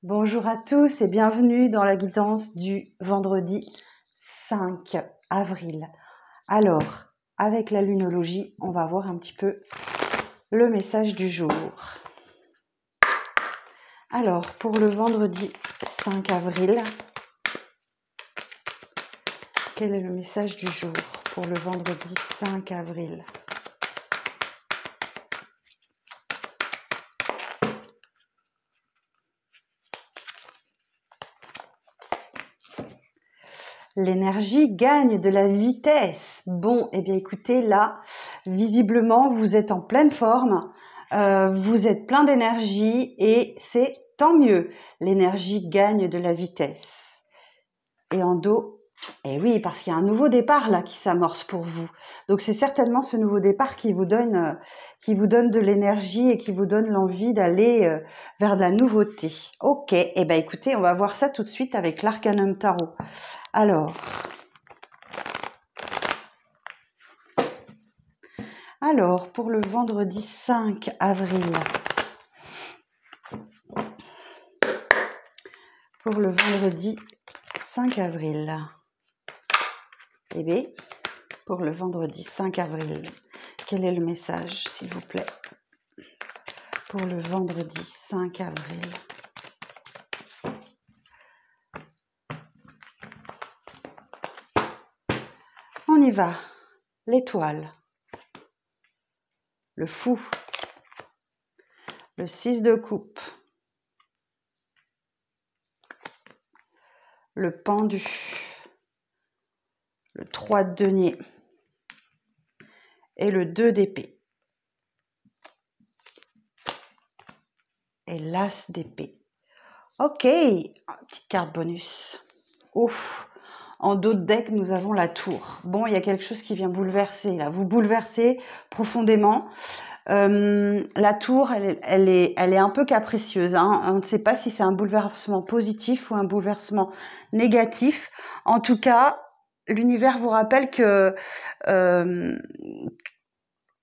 Bonjour à tous et bienvenue dans la guidance du vendredi 5 avril. Alors, avec la lunologie, on va voir un petit peu le message du jour. Alors, pour le vendredi 5 avril, quel est le message du jour pour le vendredi 5 avril ? L'énergie gagne de la vitesse. Bon, eh bien écoutez, là, visiblement, vous êtes en pleine forme, vous êtes plein d'énergie et c'est tant mieux. L'énergie gagne de la vitesse. Et en dos, eh oui, parce qu'il y a un nouveau départ là qui s'amorce pour vous. Donc c'est certainement ce nouveau départ qui vous donne de l'énergie et qui vous donne l'envie d'aller vers de la nouveauté. Ok, eh bien écoutez, on va voir ça tout de suite avec l'Arcanum Tarot. Alors, pour le vendredi 5 avril, eh bien, pour le vendredi 5 avril, quel est le message, s'il vous plaît? Pour le vendredi 5 avril. On y va. L'étoile. Le fou. Le 6 de coupe. Le pendu. Le 3 de denier. Et le 2 d'épée. Et l'as d'épée. Ok, petite carte bonus. Ouf. En dos de deck, nous avons la tour. Bon, il y a quelque chose qui vient bouleverser là. Vous bouleversez profondément. La tour, elle est un peu capricieuse. Hein. On ne sait pas si c'est un bouleversement positif ou un bouleversement négatif. En tout cas, l'univers vous rappelle que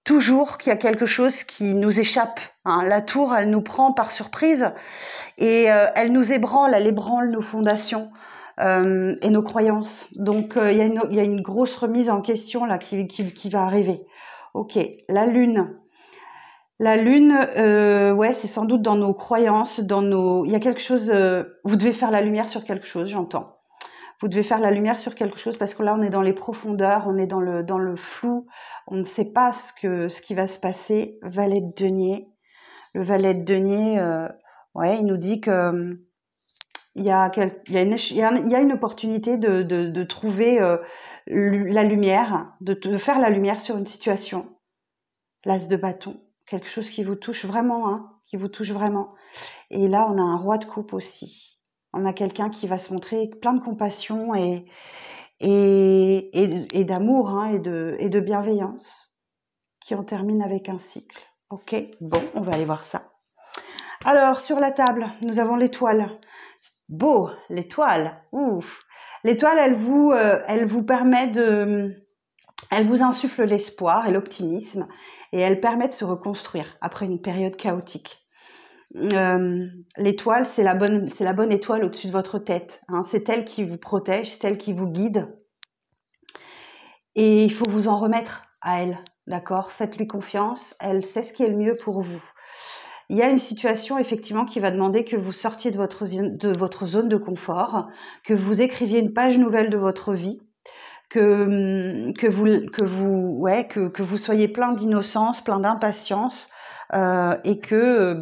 toujours qu'il y a quelque chose qui nous échappe. Hein. La tour, elle nous prend par surprise et elle nous ébranle, elle ébranle nos fondations. Et nos croyances. Donc, il y a une grosse remise en question là qui va arriver. Ok, la lune. La lune, ouais, c'est sans doute dans nos croyances, il y a quelque chose. Vous devez faire la lumière sur quelque chose, j'entends. Vous devez faire la lumière sur quelque chose parce que là, on est dans les profondeurs, on est dans le flou. On ne sait pas ce qui va se passer. Valet de denier. Le valet de denier, ouais, il nous dit que il y a une opportunité de trouver la lumière, de faire la lumière sur une situation. L'as de bâton, quelque chose qui vous touche vraiment, hein, qui vous touche vraiment. Et là, on a un roi de coupe aussi. On a quelqu'un qui va se montrer plein de compassion et d'amour hein, et de bienveillance, qui en termine avec un cycle. Ok, bon, on va aller voir ça. Alors, sur la table, nous avons l'étoile. Beau, l'étoile. Ouf. L'étoile, elle vous permet elle vous insuffle l'espoir et l'optimisme et elle permet de se reconstruire après une période chaotique. L'étoile, c'est la bonne étoile au-dessus de votre tête. Hein. C'est elle qui vous protège, c'est elle qui vous guide. Et il faut vous en remettre à elle, d'accord ? Faites-lui confiance, elle sait ce qui est le mieux pour vous. Il y a une situation effectivement qui va demander que vous sortiez de votre zone de confort, que vous écriviez une page nouvelle de votre vie, que vous soyez plein d'innocence, plein d'impatience et que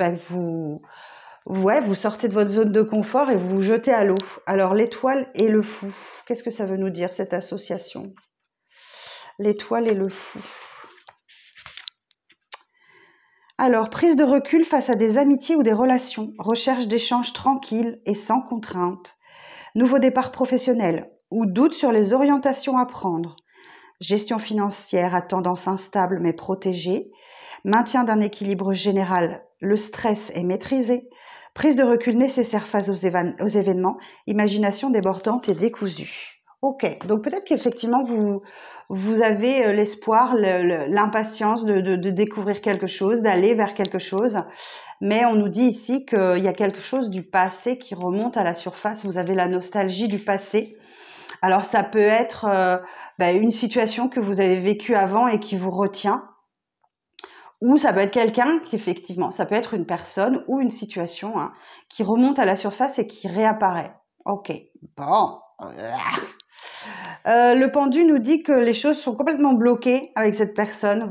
vous sortez de votre zone de confort et vous vous jetez à l'eau. Alors l'étoile et le fou, qu'est-ce que ça veut nous dire cette association ? L'étoile et le fou. Alors, prise de recul face à des amitiés ou des relations, recherche d'échanges tranquilles et sans contrainte, nouveau départ professionnel ou doute sur les orientations à prendre, gestion financière à tendance instable mais protégée, maintien d'un équilibre général, le stress est maîtrisé, prise de recul nécessaire face aux événements, imagination débordante et décousue. Ok, donc peut-être qu'effectivement vous avez l'espoir, l'impatience de découvrir quelque chose, d'aller vers quelque chose, mais on nous dit ici qu'il y a quelque chose du passé qui remonte à la surface. Vous avez la nostalgie du passé. Alors ça peut être une situation que vous avez vécue avant et qui vous retient, ou ça peut être quelqu'un qui effectivement, ça peut être une personne ou une situation hein, qui remonte à la surface et qui réapparaît. Ok, bon. Le pendu nous dit que les choses sont complètement bloquées avec cette personne.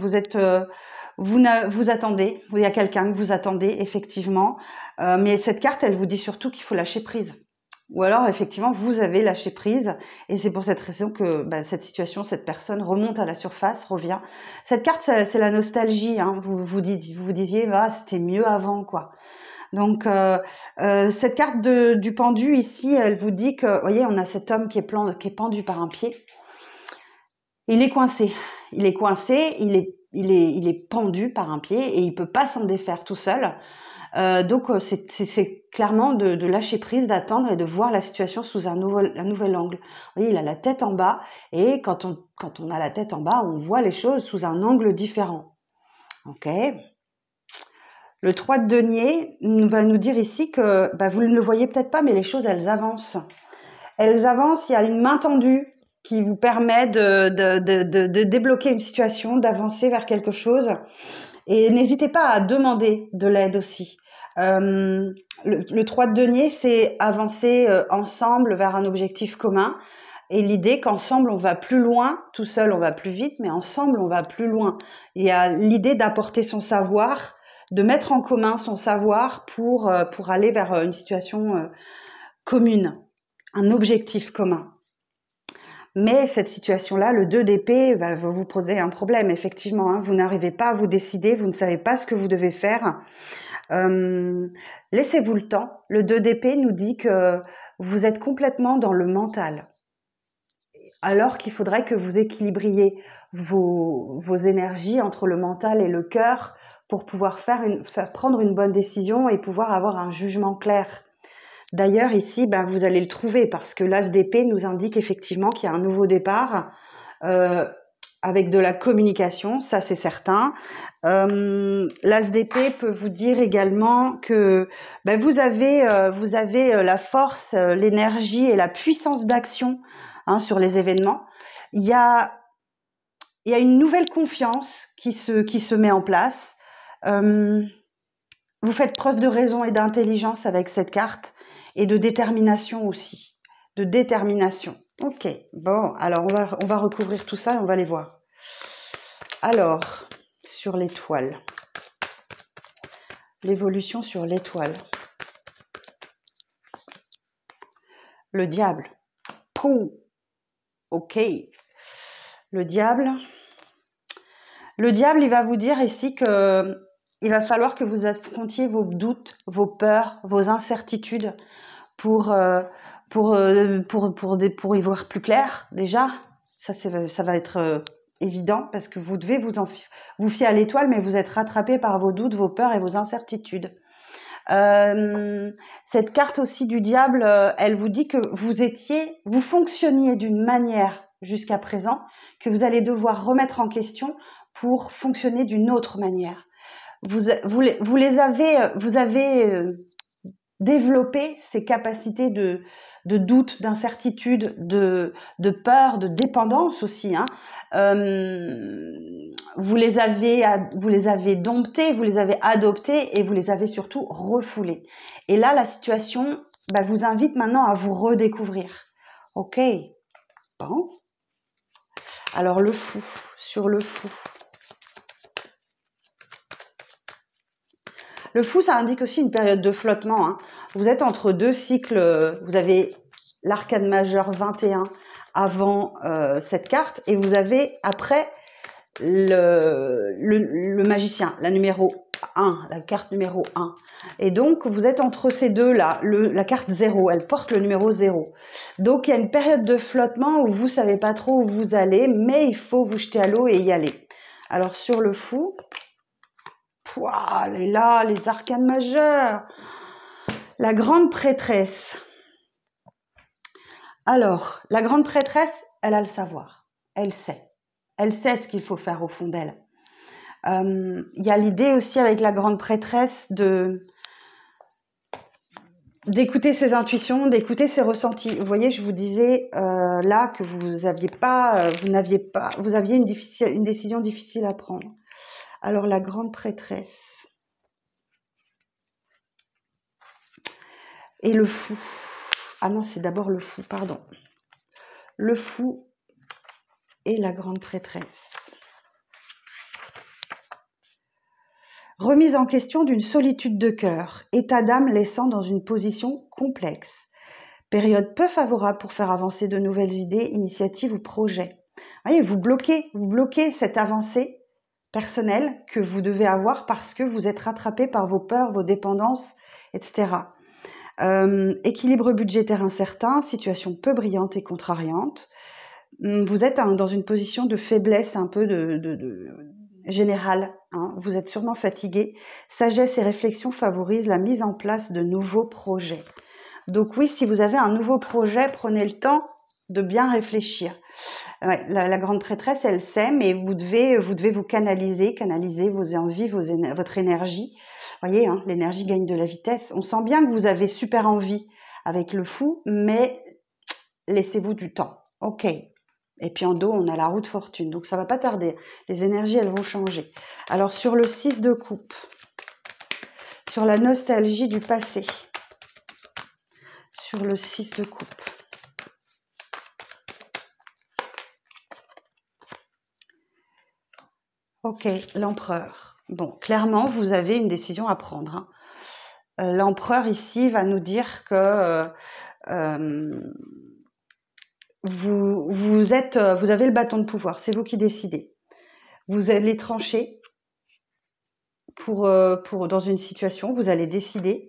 Vous attendez, il y a quelqu'un que vous attendez effectivement, mais cette carte, elle vous dit surtout qu'il faut lâcher prise. Ou alors effectivement, vous avez lâché prise et c'est pour cette raison que cette situation, cette personne remonte à la surface, revient. Cette carte, c'est la nostalgie. Hein. Vous disiez, c'était mieux avant, quoi. Donc, cette carte du pendu ici, elle vous dit que, vous voyez, on a cet homme qui est pendu par un pied. Il est coincé. Il est pendu par un pied et il peut pas s'en défaire tout seul. Donc, c'est clairement de lâcher prise, d'attendre et de voir la situation sous un nouvel angle. Vous voyez, il a la tête en bas et quand on a la tête en bas, on voit les choses sous un angle différent. Ok. Le 3 de denier va nous dire ici que vous ne le voyez peut-être pas, mais les choses, elles avancent. Elles avancent, il y a une main tendue qui vous permet de débloquer une situation, d'avancer vers quelque chose. Et n'hésitez pas à demander de l'aide aussi. Le 3 de denier, c'est avancer ensemble vers un objectif commun. Et l'idée qu'ensemble, on va plus loin, tout seul, on va plus vite, mais ensemble, on va plus loin. Il y a l'idée d'apporter son savoir, de mettre en commun son savoir pour aller vers une situation commune, un objectif commun. Mais cette situation-là, le 2 d'épée, va vous poser un problème, effectivement. Hein. Vous n'arrivez pas à vous décider, vous ne savez pas ce que vous devez faire. Laissez-vous le temps. Le 2 d'épée nous dit que vous êtes complètement dans le mental. Alors qu'il faudrait que vous équilibriez vos énergies entre le mental et le cœur pour pouvoir prendre une bonne décision et pouvoir avoir un jugement clair. D'ailleurs, ici, vous allez le trouver parce que l'As d'épée nous indique effectivement qu'il y a un nouveau départ avec de la communication, ça c'est certain. L'As d'épée peut vous dire également que vous avez la force, l'énergie et la puissance d'action sur les événements. Il y a une nouvelle confiance qui se met en place. Vous faites preuve de raison et d'intelligence avec cette carte et de détermination aussi. De détermination. Ok, bon, alors on va recouvrir tout ça et on va les voir. Alors, sur l'étoile. L'évolution sur l'étoile. Le diable. Pouh. Ok. Le diable. Le diable, il va vous dire ici que il va falloir que vous affrontiez vos doutes, vos peurs, vos incertitudes pour y voir plus clair déjà. Ça va être évident parce que vous devez vous fier à l'étoile, mais vous êtes rattrapé par vos doutes, vos peurs et vos incertitudes. Cette carte aussi du diable, elle vous dit que vous fonctionniez d'une manière jusqu'à présent que vous allez devoir remettre en question pour fonctionner d'une autre manière. Vous avez développé ces capacités de doute, d'incertitude, de peur, de dépendance aussi. Hein. Vous les avez domptées, vous les avez adoptées et vous les avez surtout refoulées. Et là, la situation vous invite maintenant à vous redécouvrir. Ok. Bon. Alors le fou, sur le fou. Le fou, ça indique aussi une période de flottement. Hein. Vous êtes entre deux cycles. Vous avez l'arcane majeur 21 avant cette carte et vous avez après le magicien, la numéro 1, la carte numéro 1. Et donc, vous êtes entre ces deux-là. La carte 0, elle porte le numéro 0. Donc, il y a une période de flottement où vous ne savez pas trop où vous allez, mais il faut vous jeter à l'eau et y aller. Alors, sur le fou... Pouah, elle est là, les arcanes majeures. La grande prêtresse. Alors, la grande prêtresse, elle a le savoir. Elle sait. Elle sait ce qu'il faut faire au fond d'elle. Il y a l'idée aussi avec la grande prêtresse d'écouter ses intuitions, d'écouter ses ressentis. Vous voyez, je vous disais là que vous aviez une décision difficile à prendre. Alors, la grande prêtresse et le fou. Ah non, c'est d'abord le fou, pardon. Le fou et la grande prêtresse. Remise en question d'une solitude de cœur, état d'âme laissant dans une position complexe. Période peu favorable pour faire avancer de nouvelles idées, initiatives ou projets. Voyez, vous bloquez cette avancée personnelle que vous devez avoir parce que vous êtes rattrapé par vos peurs, vos dépendances, etc. Équilibre budgétaire incertain, situation peu brillante et contrariante. Vous êtes dans une position de faiblesse un peu générale. Hein. Vous êtes sûrement fatigué. Sagesse et réflexion favorisent la mise en place de nouveaux projets. Donc oui, si vous avez un nouveau projet, prenez le temps de bien réfléchir. Ouais, la grande prêtresse, elle sait, mais vous devez vous canaliser vos envies, votre énergie. Vous voyez, hein, l'énergie gagne de la vitesse. On sent bien que vous avez super envie avec le fou, mais laissez-vous du temps. Ok. Et puis en dos, on a la roue de fortune. Donc ça va pas tarder. Les énergies, elles vont changer. Alors sur le 6 de coupe, sur la nostalgie du passé, sur le 6 de coupe. Ok, l'empereur. Bon, clairement, vous avez une décision à prendre. Hein. L'empereur ici va nous dire que vous avez le bâton de pouvoir, c'est vous qui décidez. Vous allez trancher dans une situation, vous allez décider.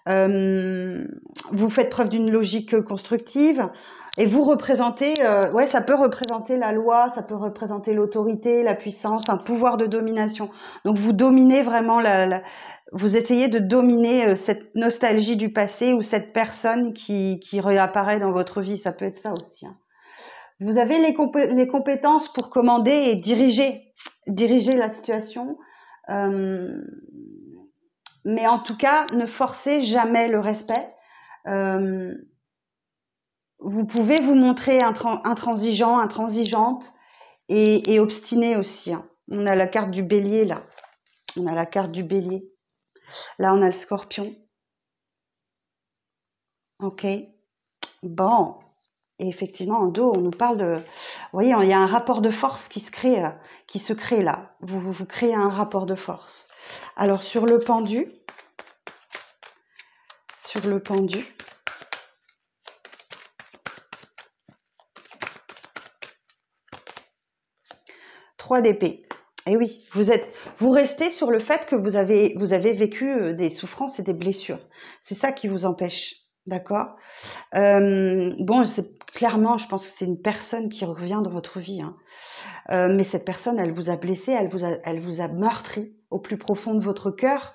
Vous faites preuve d'une logique constructive et vous représentez, ça peut représenter la loi, ça peut représenter l'autorité, la puissance, un pouvoir de domination. Donc vous dominez vraiment vous essayez de dominer cette nostalgie du passé ou cette personne qui réapparaît dans votre vie. Ça peut être ça aussi. Hein. Vous avez les compétences pour commander et diriger la situation. Mais en tout cas, ne forcez jamais le respect. Vous pouvez vous montrer intransigeant, intransigeante et obstiné aussi. Hein. On a la carte du bélier là. On a la carte du bélier. Là, on a le scorpion. Ok. Bon. Et effectivement, en dos, on nous parle de... Vous voyez, il y a un rapport de force qui se crée là. Vous créez un rapport de force. Alors, sur le pendu... 3 d'épée. Et oui, vous restez sur le fait que vous avez vécu des souffrances et des blessures. C'est ça qui vous empêche, d'accord ? Bon, clairement, je pense que c'est une personne qui revient dans votre vie. Hein. Mais cette personne, elle vous a blessé, elle vous a meurtri au plus profond de votre cœur.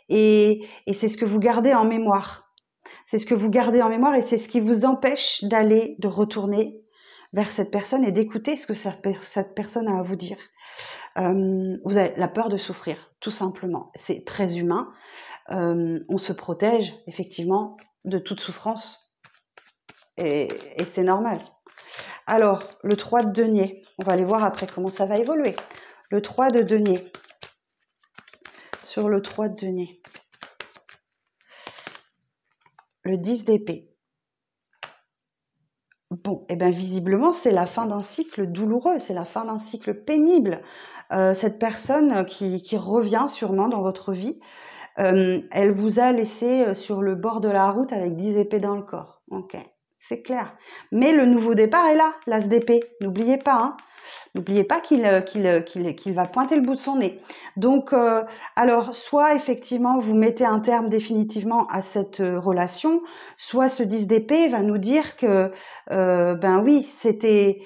Et c'est ce que vous gardez en mémoire. C'est ce que vous gardez en mémoire et c'est ce qui vous empêche de retourner vers cette personne et d'écouter ce que cette personne a à vous dire. Vous avez la peur de souffrir, tout simplement. C'est très humain. On se protège, effectivement, de toute souffrance. Et c'est normal. Alors, le 3 de denier. On va aller voir après comment ça va évoluer. Le 3 de denier. Sur le 3 de denier. Le 10 d'épée. Bon, et bien visiblement, c'est la fin d'un cycle douloureux, c'est la fin d'un cycle pénible. Cette personne qui revient sûrement dans votre vie, elle vous a laissé sur le bord de la route avec 10 épées dans le corps. Ok, c'est clair. Mais le nouveau départ est là, l'as d'épée. N'oubliez pas, hein. N'oubliez pas qu'il va pointer le bout de son nez. Donc, alors, soit effectivement, vous mettez un terme définitivement à cette relation, soit ce 10 d'épée va nous dire que, ben oui, c'était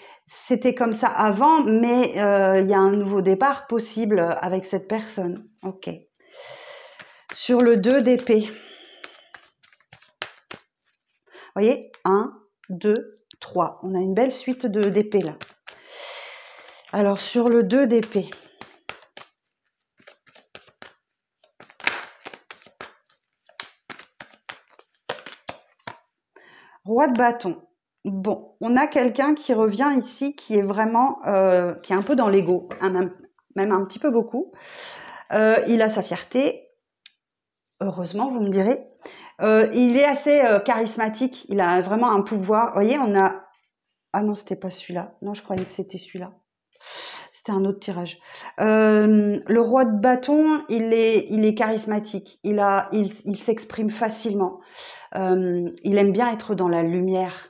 comme ça avant, mais il y a un nouveau départ possible avec cette personne. Ok. Sur le 2 d'épée. Vous voyez, 1, 2, 3. On a une belle suite d'épées là. Alors, sur le 2 d'épée. Roi de bâton. Bon, on a quelqu'un qui revient ici, qui est vraiment, qui est un peu dans l'ego, hein, même un petit peu beaucoup. Il a sa fierté, heureusement, vous me direz. Il est assez charismatique, il a vraiment un pouvoir. Vous voyez, on a... Ah non, c'était pas celui-là. Non, je croyais que c'était celui-là. C'était un autre tirage. Le roi de bâton, il est charismatique. Il s'exprime facilement. Il aime bien être dans la lumière.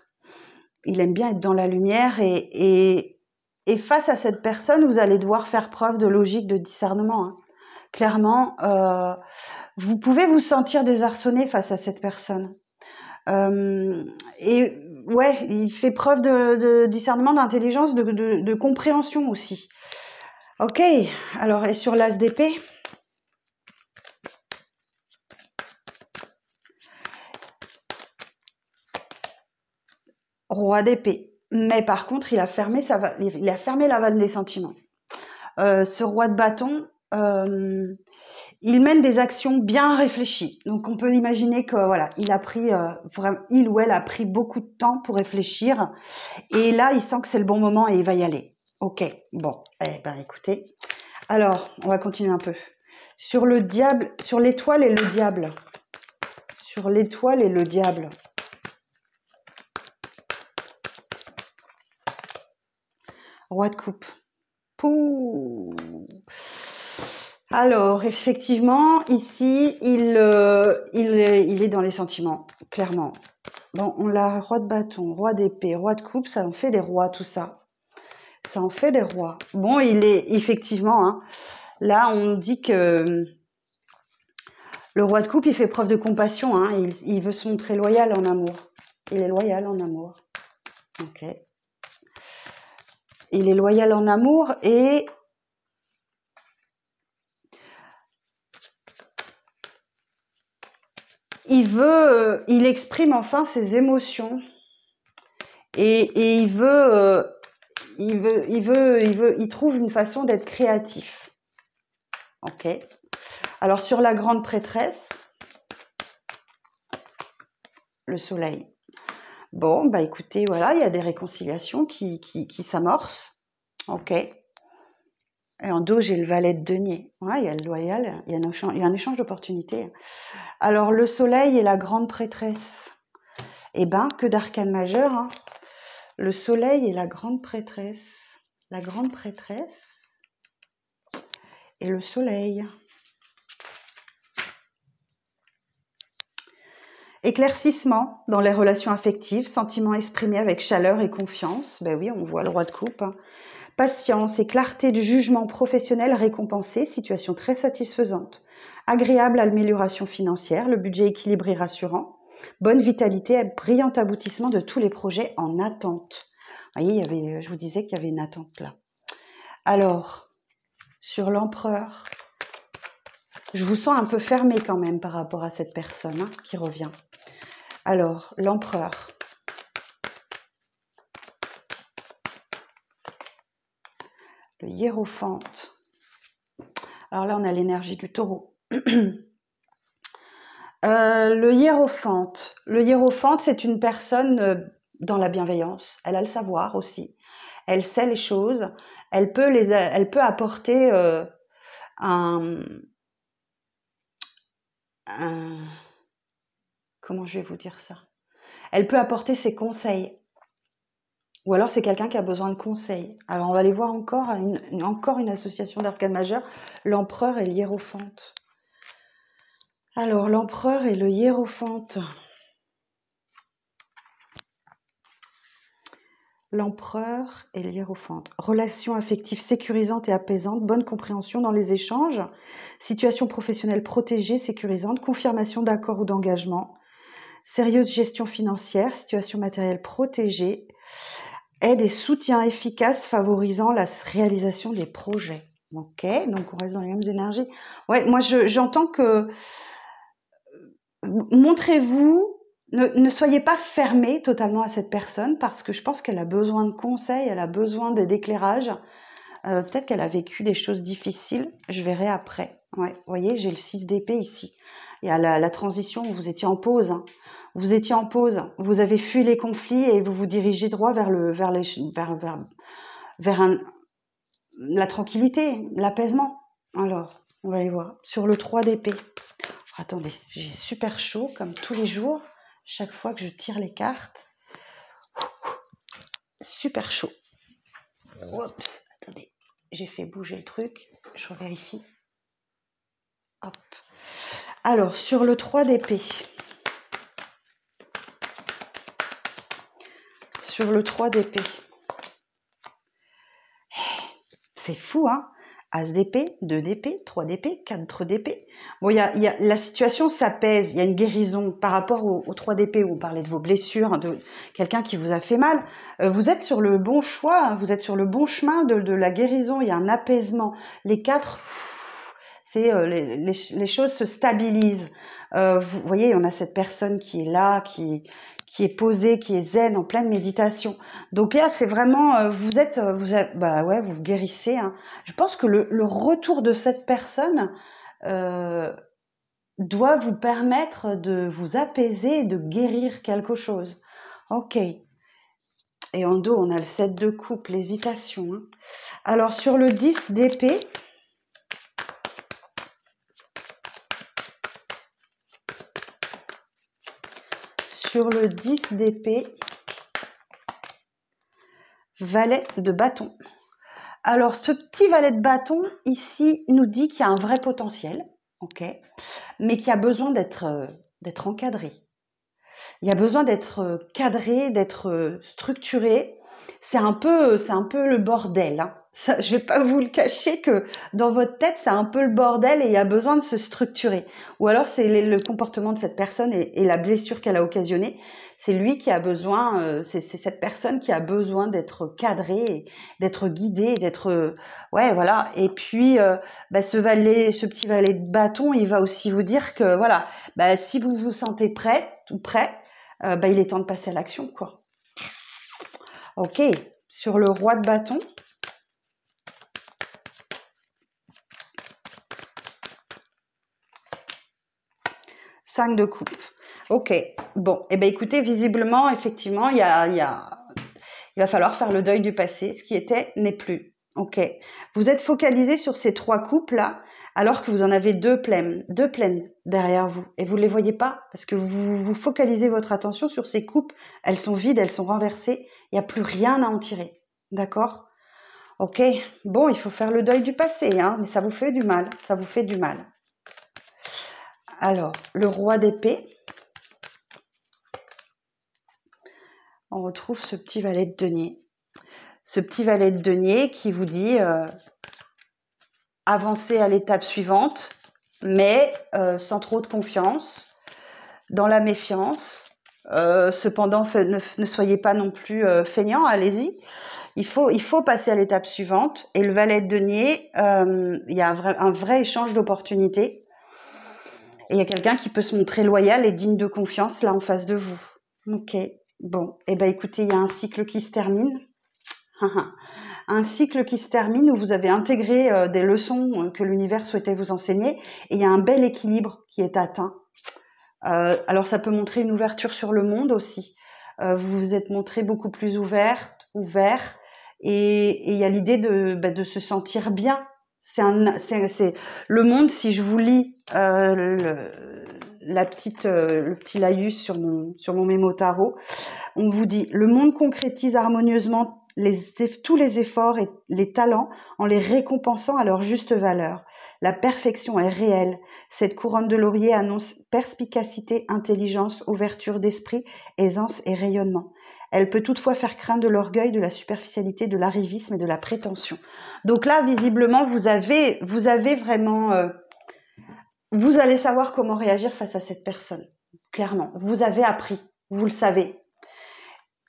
Il aime bien être dans la lumière et face à cette personne, vous allez devoir faire preuve de logique, de discernement. Hein. Clairement, vous pouvez vous sentir désarçonné face à cette personne. Et ouais, il fait preuve de discernement, d'intelligence, de compréhension aussi. Ok, alors et sur l'as d'épée, roi d'épée. Mais par contre, il a fermé la vanne des sentiments. Ce roi de bâton, il mène des actions bien réfléchies. Donc on peut imaginer que voilà, il ou elle a pris beaucoup de temps pour réfléchir. Et là, il sent que c'est le bon moment et il va y aller. Ok, bon, eh ben écoutez. Alors, on va continuer un peu. Sur le diable, sur l'étoile et le diable. Sur l'étoile et le diable. Roi de coupe. Pouh. Alors, effectivement, ici, il est dans les sentiments, clairement. Bon, on l'a roi de bâton, roi d'épée, roi de coupe, ça en fait des rois, tout ça. Ça en fait des rois. Bon, il est effectivement, hein, là, on dit que le roi de coupe, il fait preuve de compassion, hein, il veut se montrer loyal en amour. Il est loyal en amour. Ok. Il est loyal en amour et il exprime enfin ses émotions et il trouve une façon d'être créatif. Ok. Alors sur la grande prêtresse, le soleil. Bon, bah écoutez, voilà, il y a des réconciliations qui s'amorcent. Ok. Et en dos, j'ai le valet de denier. Ouais, il y a le loyal, il y a un échange d'opportunités. Alors, le soleil et la grande prêtresse. Eh ben, que d'arcane majeur. Hein. Le soleil et la grande prêtresse. La grande prêtresse et le soleil. Éclaircissement dans les relations affectives, sentiments exprimés avec chaleur et confiance. Ben oui, on voit le roi de coupe. Hein. Patience et clarté du jugement professionnel récompensé, situation très satisfaisante. Agréable amélioration financière, le budget équilibré et rassurant. Bonne vitalité et brillant aboutissement de tous les projets en attente. Vous voyez, je vous disais qu'il y avait une attente là. Alors, sur l'empereur, je vous sens un peu fermé quand même par rapport à cette personne hein, qui revient. Alors, l'empereur. Le hiérophante. Alors là, on a l'énergie du taureau. Le hiérophante. Le hiérophante, c'est une personne dans la bienveillance. Elle a le savoir aussi. Elle sait les choses. Elle peut apporter comment je vais vous dire ça? Elle peut apporter ses conseils. Ou alors c'est quelqu'un qui a besoin de conseils. Alors on va aller voir encore une association d'arcane majeur, l'empereur et le hiérophante. Alors l'empereur et le hiérophante. L'empereur et le hiérophante. Relation affective sécurisante et apaisante, bonne compréhension dans les échanges, situation professionnelle protégée, sécurisante, confirmation d'accord ou d'engagement, sérieuse gestion financière, situation matérielle protégée, aide et soutien efficace favorisant la réalisation des projets. Ok, donc on reste dans les mêmes énergies. Ouais, moi j'entends que montrez-vous, Ne soyez pas fermé totalement à cette personne parce que je pense qu'elle a besoin de conseils, elle a besoin d'éclairage. Peut-être qu'elle a vécu des choses difficiles, je verrai après. Ouais, vous voyez, j'ai le 6 d'épée ici. Il y a la transition, vous étiez en pause. Hein. Vous étiez en pause, vous avez fui les conflits et vous vous dirigez droit vers la tranquillité, l'apaisement. Alors, on va aller voir. Sur le 3 d'épée. Attendez, j'ai super chaud comme tous les jours. Chaque fois que je tire les cartes. Super chaud. Oups, attendez. J'ai fait bouger le truc. Je revérifie. Hop. Alors, sur le 3 d'épée. Sur le 3 d'épée. C'est fou, hein? As d'épée, 2 d'épée, 3 d'épée, 4 d'épée. Bon, la situation s'apaise, il y a une guérison par rapport au 3 d'épée où on parlait de vos blessures, hein, de quelqu'un qui vous a fait mal. Vous êtes sur le bon choix, hein, vous êtes sur le bon chemin de la guérison, il y a un apaisement. Les 4, c'est les choses se stabilisent. Vous voyez, on a cette personne qui est là, qui est posée, qui est zen, en pleine méditation. Donc là, c'est vraiment, vous guérissez. Hein. Je pense que le retour de cette personne doit vous permettre de vous apaiser et de guérir quelque chose. Ok. Et en dos, on a le 7 de coupe, l'hésitation. Hein. Alors, sur le 10 d'épée, sur le 10 d'épée, valet de bâton. Alors, ce petit valet de bâton, ici, nous dit qu'il y a un vrai potentiel, ok, mais qui a besoin d'être encadré. Il y a besoin d'être cadré, d'être structuré. C'est un peu le bordel. Hein. Ça, je vais pas vous le cacher que dans votre tête, c'est un peu le bordel et il y a besoin de se structurer. Ou alors, c'est le comportement de cette personne et la blessure qu'elle a occasionnée. C'est lui qui a besoin, c'est cette personne qui a besoin d'être cadrée, d'être guidée, d'être, ouais, voilà. Et puis, ce petit valet de bâton, il va aussi vous dire que, voilà, si vous vous sentez prête ou prêt, il est temps de passer à l'action, quoi. Ok, sur le roi de bâton. Cinq de coupe. Ok, bon, et écoutez, visiblement, effectivement, il va falloir faire le deuil du passé. Ce qui était n'est plus. Ok, vous êtes focalisé sur ces 3 coupes là, alors que vous en avez deux pleines derrière vous, et vous ne les voyez pas parce que vous focalisez votre attention sur ces coupes. Elles sont vides, elles sont renversées. Il n'y a plus rien à en tirer. D'accord? Ok. Bon, il faut faire le deuil du passé, hein, mais ça vous fait du mal. Ça vous fait du mal. Alors, le roi d'épée. On retrouve ce petit valet de denier. Ce petit valet de denier qui vous dit avancez à l'étape suivante, mais sans trop de confiance, dans la méfiance. Cependant, ne soyez pas non plus feignant, allez-y. Il faut passer à l'étape suivante. Et le valet de denier, il y a un vrai échange d'opportunités. Et il y a quelqu'un qui peut se montrer loyal et digne de confiance là en face de vous. Ok, bon. Eh bien, écoutez, il y a un cycle qui se termine. Un cycle qui se termine où vous avez intégré des leçons que l'univers souhaitait vous enseigner. Et il y a un bel équilibre qui est atteint. Alors, ça peut montrer une ouverture sur le monde aussi. Vous vous êtes montré beaucoup plus ouvert. Et il y a l'idée de se sentir bien. C'est le monde, si je vous lis le petit laïus sur mon mémo tarot, on vous dit: le monde concrétise harmonieusement tous les efforts et les talents en les récompensant à leur juste valeur. La perfection est réelle. Cette couronne de laurier annonce perspicacité, intelligence, ouverture d'esprit, aisance et rayonnement. Elle peut toutefois faire craindre de l'orgueil, de la superficialité, de l'arrivisme et de la prétention. Donc là, visiblement, vous avez vraiment... vous allez savoir comment réagir face à cette personne. Clairement, vous avez appris, vous le savez.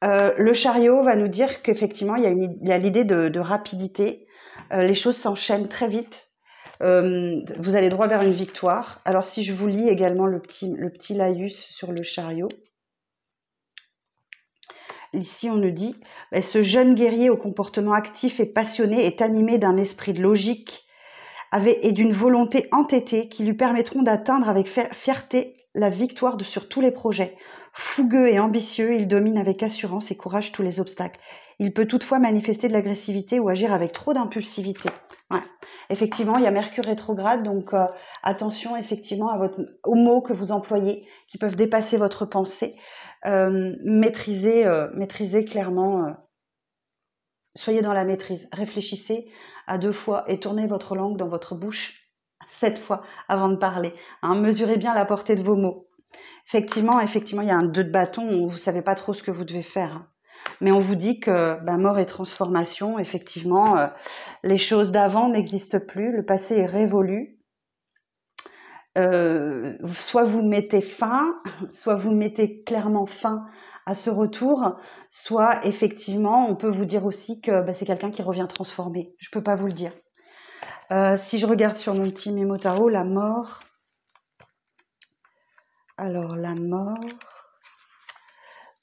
Le chariot va nous dire qu'effectivement, il y a l'idée de rapidité. Les choses s'enchaînent très vite. Vous allez droit vers une victoire. Alors, si je vous lis également le petit laïus sur le chariot. ici on nous dit, ce jeune guerrier au comportement actif et passionné est animé d'un esprit de logique et d'une volonté entêtée qui lui permettront d'atteindre avec fierté la victoire sur tous les projets. Fougueux et ambitieux, il domine avec assurance et courage tous les obstacles. Il peut toutefois manifester de l'agressivité ou agir avec trop d'impulsivité. Ouais. Effectivement, il y a Mercure rétrograde, donc attention effectivement aux mots que vous employez qui peuvent dépasser votre pensée. Maîtrisez clairement, soyez dans la maîtrise. Réfléchissez à 2 fois et tournez votre langue dans votre bouche 7 fois avant de parler. Mesurez bien la portée de vos mots. Effectivement, il y a un 2 de bâton où vous ne savez pas trop ce que vous devez faire. Mais on vous dit que mort et transformation, effectivement, les choses d'avant n'existent plus, le passé est révolu. Soit vous mettez fin, soit vous mettez clairement fin à ce retour, soit effectivement, on peut vous dire aussi que c'est quelqu'un qui revient transformé. Je ne peux pas vous le dire. Si je regarde sur mon petit mémo tarot, la mort. Alors, la mort.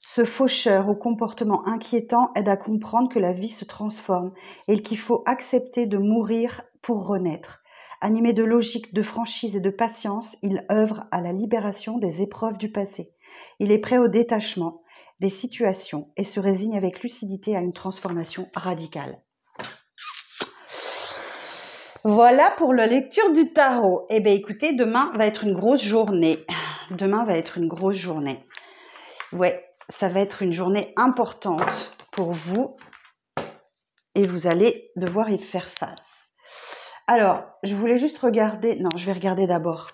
Ce faucheur au comportement inquiétant aide à comprendre que la vie se transforme et qu'il faut accepter de mourir pour renaître. Animé de logique, de franchise et de patience, il œuvre à la libération des épreuves du passé. Il est prêt au détachement des situations et se résigne avec lucidité à une transformation radicale. Voilà pour la lecture du tarot. Eh bien, écoutez, demain va être une grosse journée. Ouais, ça va être une journée importante pour vous et vous allez devoir y faire face. Alors, je voulais juste regarder... Non, je vais regarder d'abord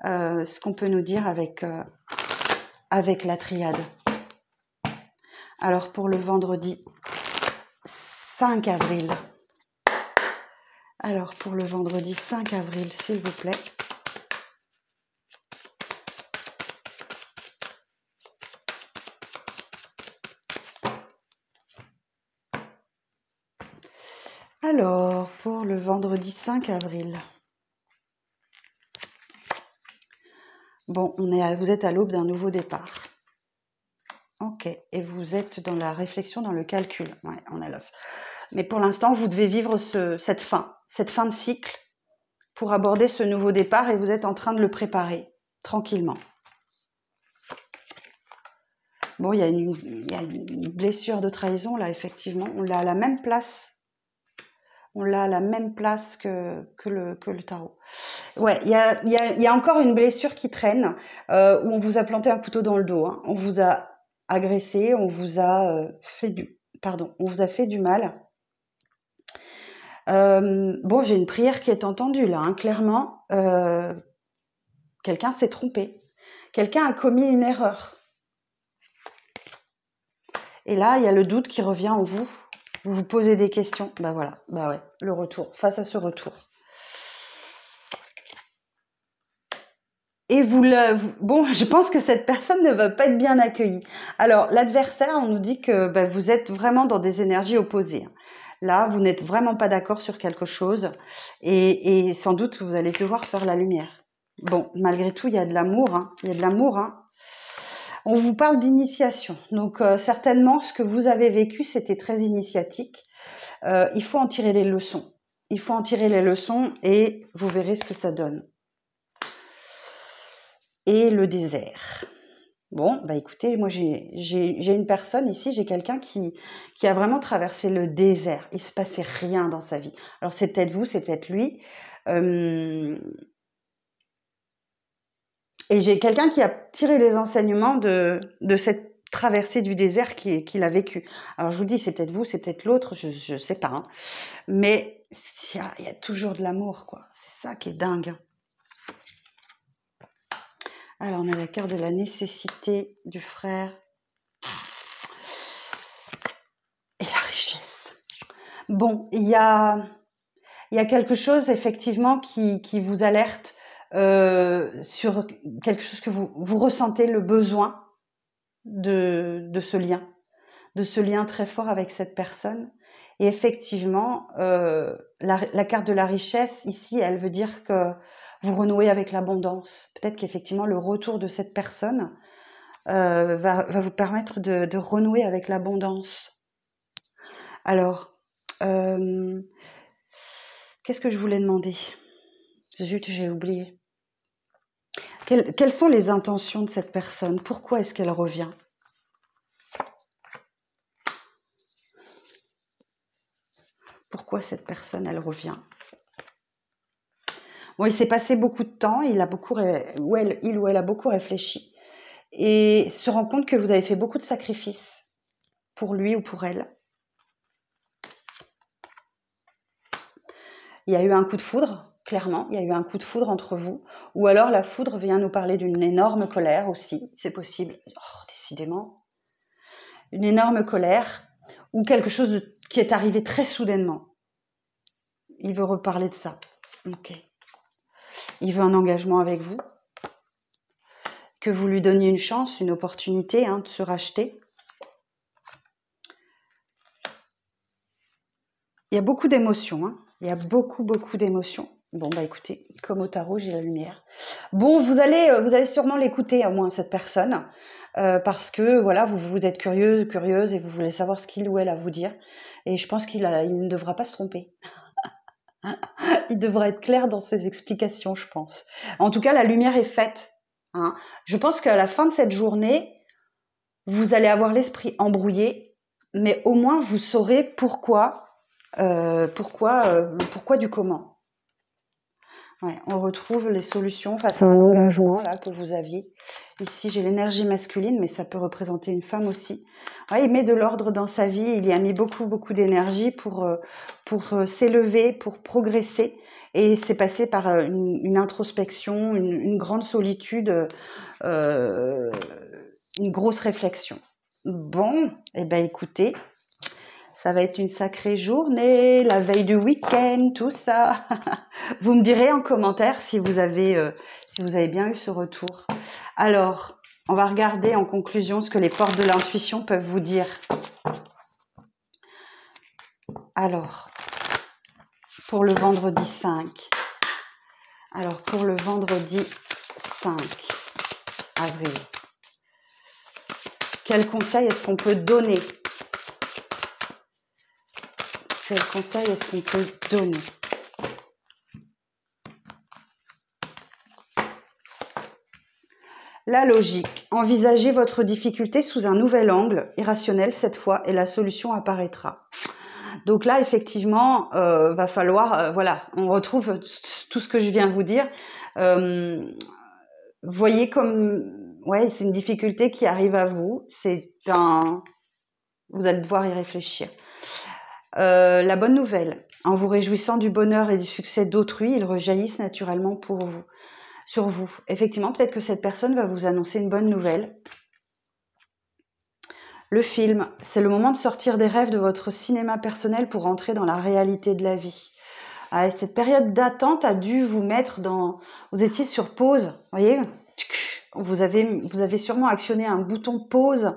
ce qu'on peut nous dire avec la triade. Alors, pour le vendredi 5 avril. Alors, pour le vendredi 5 avril, s'il vous plaît. Alors, pour le vendredi 5 avril. Bon, vous êtes à l'aube d'un nouveau départ. Ok, et vous êtes dans la réflexion, dans le calcul. Ouais, on a l'œuf. Mais pour l'instant, vous devez vivre cette fin de cycle pour aborder ce nouveau départ et vous êtes en train de le préparer tranquillement. Bon, il y a une blessure de trahison là, effectivement. On l'a à la même place. On l'a à la même place que le tarot. Ouais, il y a encore une blessure qui traîne où on vous a planté un couteau dans le dos. Hein. On vous a agressé, on vous a fait du mal. Bon, j'ai une prière qui est entendue là, hein, clairement. Quelqu'un s'est trompé. Quelqu'un a commis une erreur. Et là, il y a le doute qui revient en vous. Vous vous posez des questions. Voilà, ouais, le retour, face à ce retour. Et bon, je pense que cette personne ne va pas être bien accueillie. Alors, l'adversaire, on nous dit que vous êtes vraiment dans des énergies opposées. Là, vous n'êtes vraiment pas d'accord sur quelque chose et sans doute vous allez devoir faire la lumière. Bon, malgré tout, il y a de l'amour. Hein. Il y a de l'amour. Hein. On vous parle d'initiation. Donc, certainement, ce que vous avez vécu, c'était très initiatique. Il faut en tirer les leçons. Il faut en tirer les leçons et vous verrez ce que ça donne. Et le désert. Bon, écoutez, moi j'ai une personne ici, j'ai quelqu'un qui a vraiment traversé le désert. Il ne se passait rien dans sa vie. Alors c'est peut-être vous, c'est peut-être lui. Et j'ai quelqu'un qui a tiré les enseignements de cette traversée du désert qu'il a vécu. Alors je vous dis, c'est peut-être vous, c'est peut-être l'autre, je ne sais pas. Hein. Mais il y a toujours de l'amour, quoi. C'est ça qui est dingue. Alors, on a la carte de la nécessité du frère et la richesse. Bon, il y a quelque chose, effectivement, qui vous alerte sur quelque chose que vous ressentez le besoin de ce lien très fort avec cette personne. Et effectivement, la carte de la richesse, ici, elle veut dire que vous renouez avec l'abondance. Peut-être qu'effectivement, le retour de cette personne va vous permettre de renouer avec l'abondance. Alors, qu'est-ce que je voulais demander? Zut, j'ai oublié. Quelles sont les intentions de cette personne? Pourquoi est-ce qu'elle revient? Pourquoi cette personne, elle revient? Bon, il s'est passé beaucoup de temps, il ou elle a beaucoup réfléchi et se rend compte que vous avez fait beaucoup de sacrifices pour lui ou pour elle. Il y a eu un coup de foudre, clairement, il y a eu un coup de foudre entre vous, ou alors la foudre vient nous parler d'une énorme colère aussi, c'est possible, décidément, une énorme colère, ou quelque chose qui est arrivé très soudainement. Il veut reparler de ça. Ok. Il veut un engagement avec vous, que vous lui donniez une chance, une opportunité de se racheter. Il y a beaucoup d'émotions, il y a beaucoup d'émotions. Bon, bah écoutez, comme au tarot, j'ai la lumière. Bon, vous allez sûrement l'écouter, au moins, cette personne, parce que, voilà, vous êtes curieuse, et vous voulez savoir ce qu'il ou elle a à vous dire. Et je pense qu'il ne devra pas se tromper. Il devra être clair dans ses explications, je pense. En tout cas, la lumière est faite. Je pense qu'à la fin de cette journée, vous allez avoir l'esprit embrouillé, mais au moins, vous saurez pourquoi du comment. Ouais, on retrouve les solutions face à un engagement là que vous aviez. Ici, j'ai l'énergie masculine, mais ça peut représenter une femme aussi. Ouais, il met de l'ordre dans sa vie. Il y a mis beaucoup d'énergie pour s'élever, pour progresser. Et c'est passé par une introspection, une grande solitude, une grosse réflexion. Bon, eh ben écoutez, ça va être une sacrée journée, la veille du week-end, tout ça. Vous me direz en commentaire si vous avez bien eu ce retour. Alors, on va regarder en conclusion ce que les portes de l'intuition peuvent vous dire. Alors, pour le vendredi 5. Alors, pour le vendredi 5 avril. Quel conseil est-ce qu'on peut donner ? Quel conseil est-ce qu'on peut donner ? La logique. Envisagez votre difficulté sous un nouvel angle, irrationnel cette fois, et la solution apparaîtra. Donc là, effectivement, va falloir, voilà, on retrouve tout ce que je viens de vous dire. Voyez comme, ouais, c'est une difficulté qui arrive à vous. Vous allez devoir y réfléchir. La bonne nouvelle, en vous réjouissant du bonheur et du succès d'autrui, ils rejaillissent naturellement sur vous. Effectivement, peut-être que cette personne va vous annoncer une bonne nouvelle. Le film, c'est le moment de sortir des rêves de votre cinéma personnel pour entrer dans la réalité de la vie. Cette période d'attente a dû vous mettre dans... Vous étiez sur pause, voyez ? Vous avez sûrement actionné un bouton pause.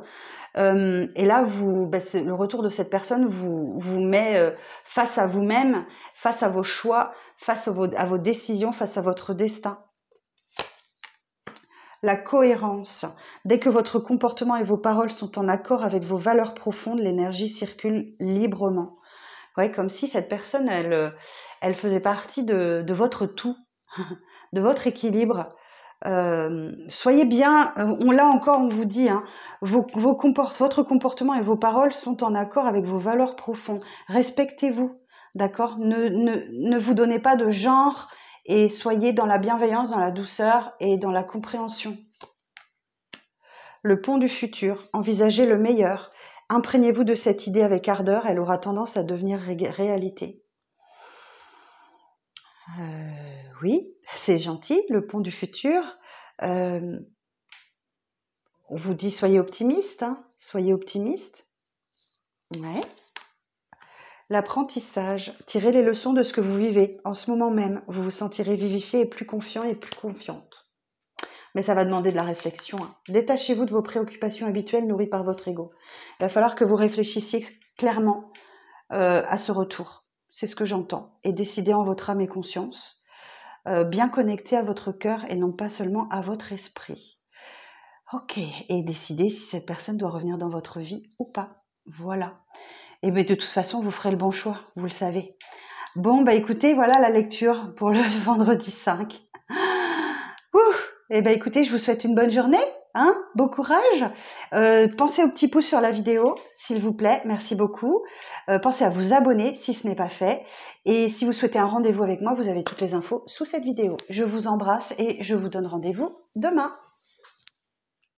Et là, le retour de cette personne vous met face à vous-même, face à vos choix, face à vos décisions, face à votre destin. La cohérence. Dès que votre comportement et vos paroles sont en accord avec vos valeurs profondes, l'énergie circule librement. Ouais, comme si cette personne, elle faisait partie de votre tout, de votre équilibre. Soyez bien, là encore on vous dit, votre comportement et vos paroles sont en accord avec vos valeurs profondes. Respectez-vous, d'accord ? Ne vous donnez pas de genre et soyez dans la bienveillance, dans la douceur et dans la compréhension. Le pont du futur, envisagez le meilleur. Imprégnez-vous de cette idée avec ardeur, elle aura tendance à devenir réalité. Oui, c'est gentil, le pont du futur. On vous dit soyez optimiste, soyez optimiste. Ouais. L'apprentissage, tirez les leçons de ce que vous vivez en ce moment même. Vous vous sentirez vivifié et plus confiant et plus confiante. Mais ça va demander de la réflexion. Détachez-vous de vos préoccupations habituelles nourries par votre ego. Il va falloir que vous réfléchissiez clairement à ce retour. C'est ce que j'entends. Et décidez en votre âme et conscience, bien connecté à votre cœur et non pas seulement à votre esprit. Ok, et décider si cette personne doit revenir dans votre vie ou pas. Voilà. Et bien de toute façon, vous ferez le bon choix, vous le savez. Bon, bah écoutez, voilà la lecture pour le vendredi 5. Ouh, et ben écoutez, je vous souhaite une bonne journée, hein, bon courage. Pensez au petit pouce sur la vidéo, s'il vous plaît, merci beaucoup. Pensez à vous abonner si ce n'est pas fait. Et si vous souhaitez un rendez-vous avec moi, vous avez toutes les infos sous cette vidéo. Je vous embrasse et je vous donne rendez-vous demain.